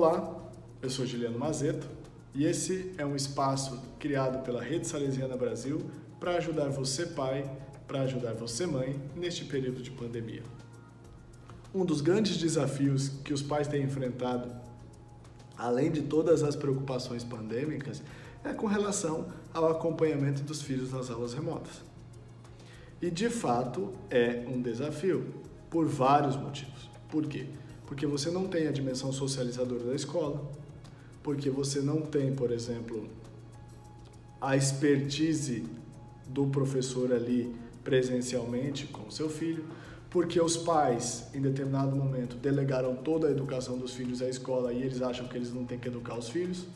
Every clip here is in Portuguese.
Olá, eu sou Juliano Mazeto e esse é um espaço criado pela Rede Salesiana Brasil para ajudar você pai, para ajudar você mãe neste período de pandemia. Um dos grandes desafios que os pais têm enfrentado, além de todas as preocupações pandêmicas, é com relação ao acompanhamento dos filhos nas aulas remotas. E de fato é um desafio, por vários motivos. Por quê? Porque você não tem a dimensão socializadora da escola, porque você não tem, por exemplo, a expertise do professor ali presencialmente com o seu filho, porque os pais, em determinado momento, delegaram toda a educação dos filhos à escola e eles acham que eles não têm que educar os filhos,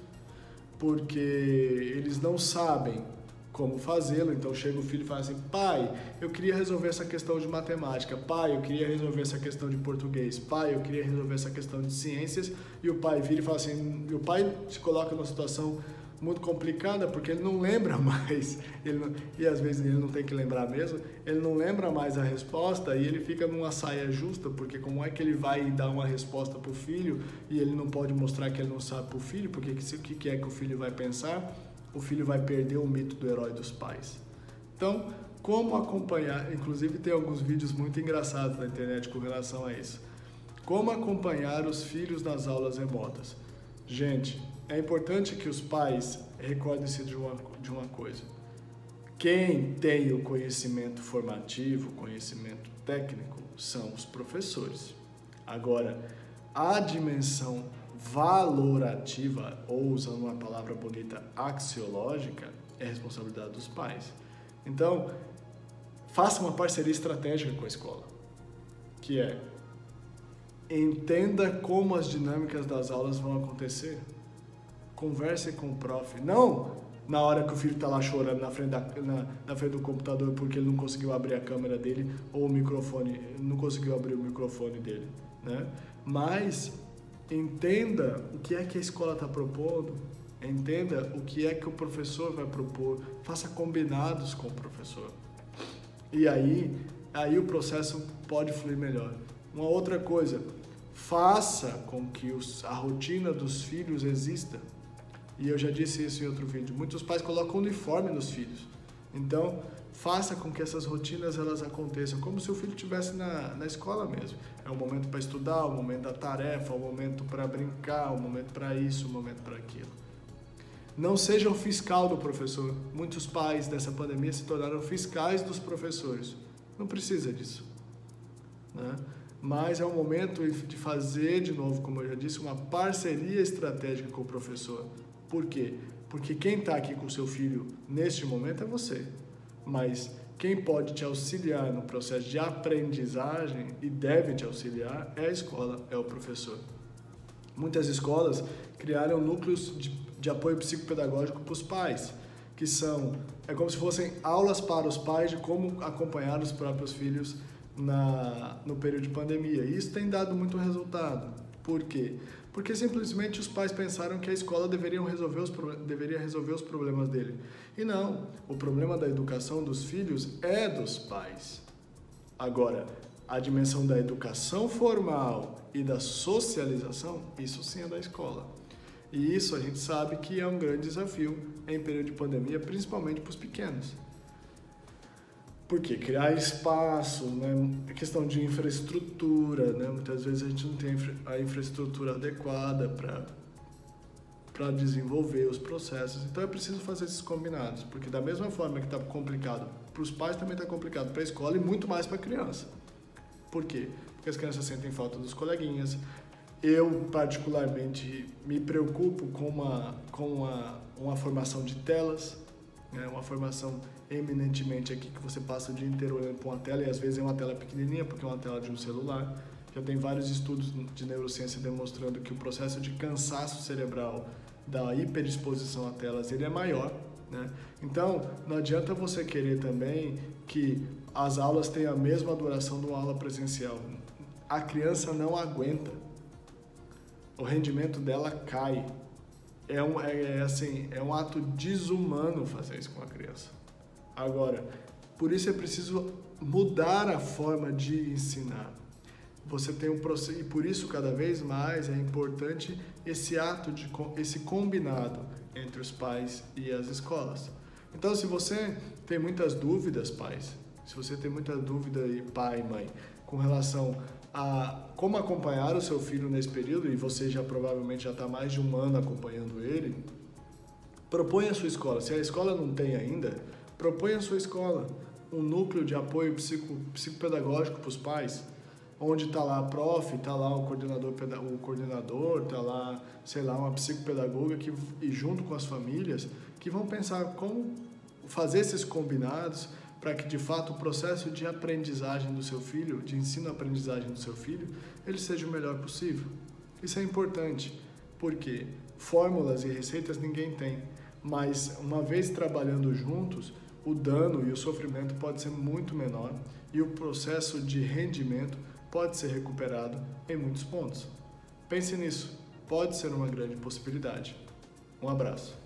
porque eles não sabem como fazê-lo, então chega o filho e fala assim: pai, eu queria resolver essa questão de matemática, pai, eu queria resolver essa questão de português, pai, eu queria resolver essa questão de ciências, e o pai vira e fala assim, e o pai se coloca numa situação muito complicada, porque ele não lembra mais, e às vezes ele não tem que lembrar mesmo, ele não lembra mais a resposta e ele fica numa saia justa, porque como é que ele vai dar uma resposta para o filho e ele não pode mostrar que ele não sabe para o filho, porque o que é que o filho vai pensar? O filho vai perder o mito do herói dos pais. Então, como acompanhar, inclusive tem alguns vídeos muito engraçados na internet com relação a isso. Como acompanhar os filhos nas aulas remotas? Gente, é importante que os pais recordem-se de uma coisa. Quem tem o conhecimento formativo, conhecimento técnico, são os professores. Agora, a dimensão valorativa, ou usando uma palavra bonita, axiológica, é responsabilidade dos pais. Então, faça uma parceria estratégica com a escola, que é: entenda como as dinâmicas das aulas vão acontecer. Converse com o prof. Não na hora que o filho está lá chorando na frente do computador porque ele não conseguiu abrir a câmera dele ou o microfone, não conseguiu abrir o microfone dele, né? Mas entenda o que é que a escola está propondo, entenda o que é que o professor vai propor, faça combinados com o professor. E aí o processo pode fluir melhor. Uma outra coisa, faça com que a rotina dos filhos exista. E eu já disse isso em outro vídeo, muitos pais colocam uniforme nos filhos. Então, faça com que essas rotinas elas aconteçam, como se o filho estivesse na escola mesmo. É um momento para estudar, um momento da tarefa, um momento para brincar, um momento para isso, um momento para aquilo. Não seja o fiscal do professor. Muitos pais dessa pandemia se tornaram fiscais dos professores. Não precisa disso, né? Mas é um momento de fazer, de novo, como eu já disse, uma parceria estratégica com o professor. Por quê? Porque quem está aqui com o seu filho neste momento é você. Mas quem pode te auxiliar no processo de aprendizagem e deve te auxiliar é a escola, é o professor. Muitas escolas criaram núcleos de apoio psicopedagógico para os pais, que é como se fossem aulas para os pais de como acompanhar os próprios filhos no período de pandemia. E isso tem dado muito resultado. Por quê? Porque simplesmente os pais pensaram que a escola deveria resolver os problemas dele. E não, o problema da educação dos filhos é dos pais. Agora, a dimensão da educação formal e da socialização, isso sim é da escola. E isso a gente sabe que é um grande desafio em período de pandemia, principalmente para os pequenos. Porque criar espaço, né? A questão de infraestrutura, né? Muitas vezes a gente não tem a infraestrutura adequada para desenvolver os processos. Então é preciso fazer esses combinados, porque da mesma forma que está complicado para os pais, também está complicado para a escola e muito mais para a criança. Por quê? Porque as crianças sentem falta dos coleguinhas. Eu, particularmente, me preocupo com uma formação de telas, né? Uma formação eminentemente aqui que você passa o dia inteiro olhando para uma tela, e às vezes é uma tela pequenininha porque é uma tela de um celular. Já tem vários estudos de neurociência demonstrando que o processo de cansaço cerebral da hiperexposição a telas ele é maior, né? Então, não adianta você querer também que as aulas tenham a mesma duração de uma aula presencial. A criança não aguenta. O rendimento dela cai. É um ato desumano fazer isso com a criança. Agora, por isso é preciso mudar a forma de ensinar. você tem um processo, e por isso cada vez mais é importante esse combinado entre os pais e as escolas. Então, se você tem muitas dúvidas, pais, se você tem muita dúvida, pai e mãe, com relação a como acompanhar o seu filho nesse período, e você já provavelmente já está mais de um ano acompanhando ele, proponha a sua escola. Se a escola não tem ainda, proponha a sua escola um núcleo de apoio psicopedagógico para os pais, onde está lá a prof, está lá o coordenador, está lá, sei lá, uma psicopedagoga e junto com as famílias, que vão pensar como fazer esses combinados para que, de fato, o processo de aprendizagem do seu filho, de ensino-aprendizagem do seu filho, ele seja o melhor possível. Isso é importante, porque fórmulas e receitas ninguém tem, mas uma vez trabalhando juntos, o dano e o sofrimento pode ser muito menor e o processo de rendimento pode ser recuperado em muitos pontos. Pense nisso, pode ser uma grande possibilidade. Um abraço.